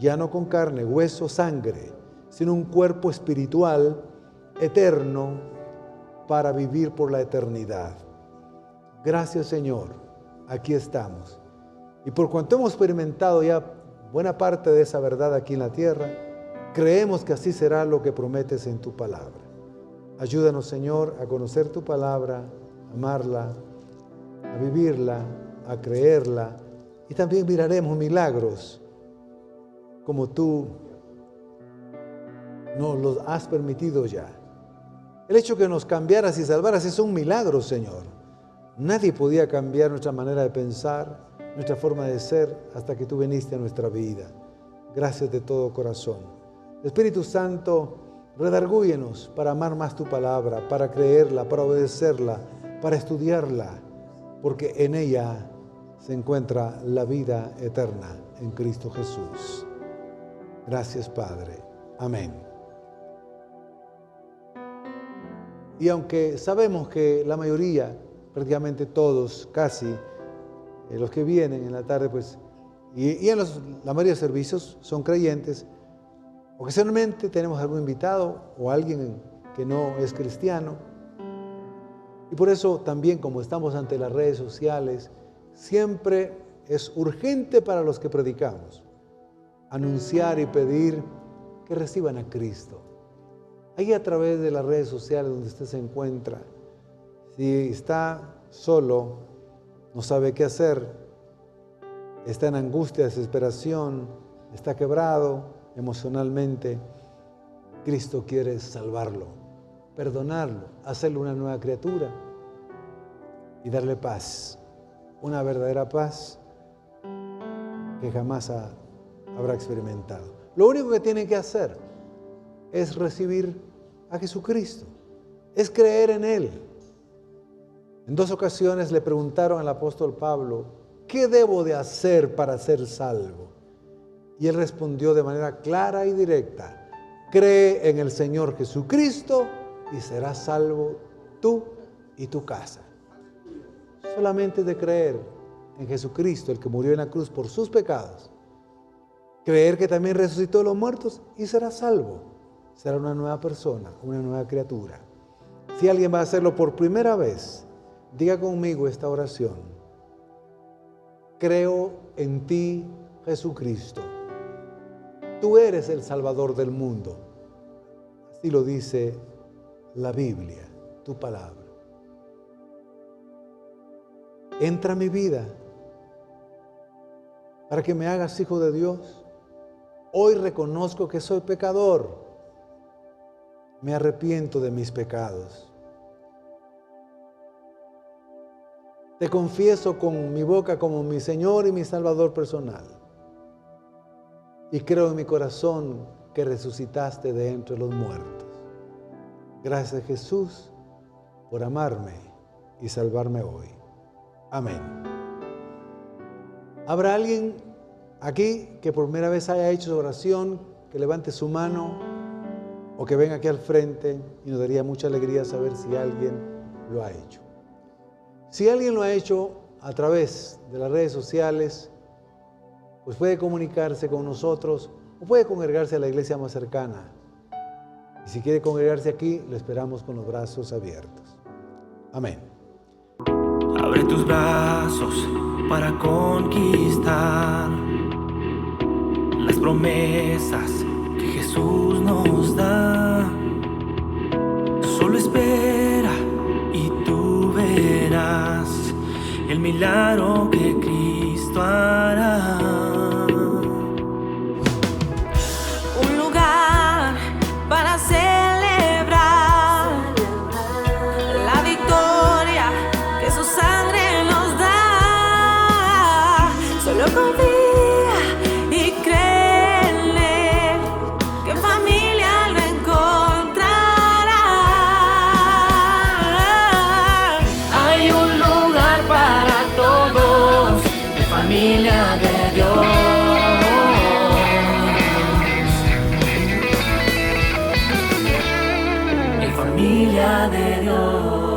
ya no con carne, hueso, sangre, sino un cuerpo espiritual, eterno, para vivir por la eternidad. Gracias, Señor, aquí estamos. Y por cuanto hemos experimentado ya buena parte de esa verdad aquí en la tierra, creemos que así será lo que prometes en tu palabra. Ayúdanos, Señor, a conocer tu palabra, a amarla, a vivirla, a creerla, y también miraremos milagros como tú nos los has permitido ya. El hecho que nos cambiaras y salvaras es un milagro, Señor. Nadie podía cambiar nuestra manera de pensar, nuestra forma de ser, hasta que tú viniste a nuestra vida. Gracias de todo corazón. Espíritu Santo, redargúyenos para amar más tu palabra, para creerla, para obedecerla, para estudiarla, porque en ella se encuentra la vida eterna en Cristo Jesús. Gracias, Padre. Amén. Y aunque sabemos que la mayoría, prácticamente todos, casi, los que vienen en la tarde, pues, y en la mayoría de servicios son creyentes, ocasionalmente tenemos algún invitado o alguien que no es cristiano. Y por eso también, como estamos ante las redes sociales, siempre es urgente para los que predicamos anunciar y pedir que reciban a Cristo. Ahí a través de las redes sociales donde usted se encuentra, si está solo, no sabe qué hacer, está en angustia, desesperación, está quebrado emocionalmente, Cristo quiere salvarlo, perdonarlo, hacerle una nueva criatura y darle paz, una verdadera paz que jamás habrá experimentado. Lo único que tiene que hacer es recibir a Jesucristo, es creer en Él. En 2 ocasiones le preguntaron al apóstol Pablo, ¿qué debo de hacer para ser salvo? Y él respondió de manera clara y directa, cree en el Señor Jesucristo y serás salvo tú y tu casa. Solamente de creer en Jesucristo, el que murió en la cruz por sus pecados, creer que también resucitó de los muertos y serás salvo. Será una nueva persona, una nueva criatura. Si alguien va a hacerlo por primera vez, diga conmigo esta oración. Creo en ti, Jesucristo. Tú eres el Salvador del mundo. Así lo dice la Biblia, tu palabra. Entra a mi vida para que me hagas hijo de Dios. Hoy reconozco que soy pecador. Me arrepiento de mis pecados. Te confieso con mi boca como mi Señor y mi Salvador personal. Y creo en mi corazón que resucitaste de entre los muertos. Gracias, Jesús, por amarme y salvarme hoy. Amén. ¿Habrá alguien aquí que por primera vez haya hecho su oración, que levante su mano o que venga aquí al frente? Y nos daría mucha alegría saber si alguien lo ha hecho. Si alguien lo ha hecho a través de las redes sociales, pues puede comunicarse con nosotros o puede congregarse a la iglesia más cercana. Y si quiere congregarse aquí, lo esperamos con los brazos abiertos. Amén. Abre tus brazos para conquistar las promesas que Jesús nos da. Solo espera y tú verás el milagro que Cristo hará. Un lugar para celebrar la victoria que su sangre nos da. Solo confía y cree en Él, que en familia lo encontrará. Hay un lugar para todos, en familia de Dios. En familia de Dios.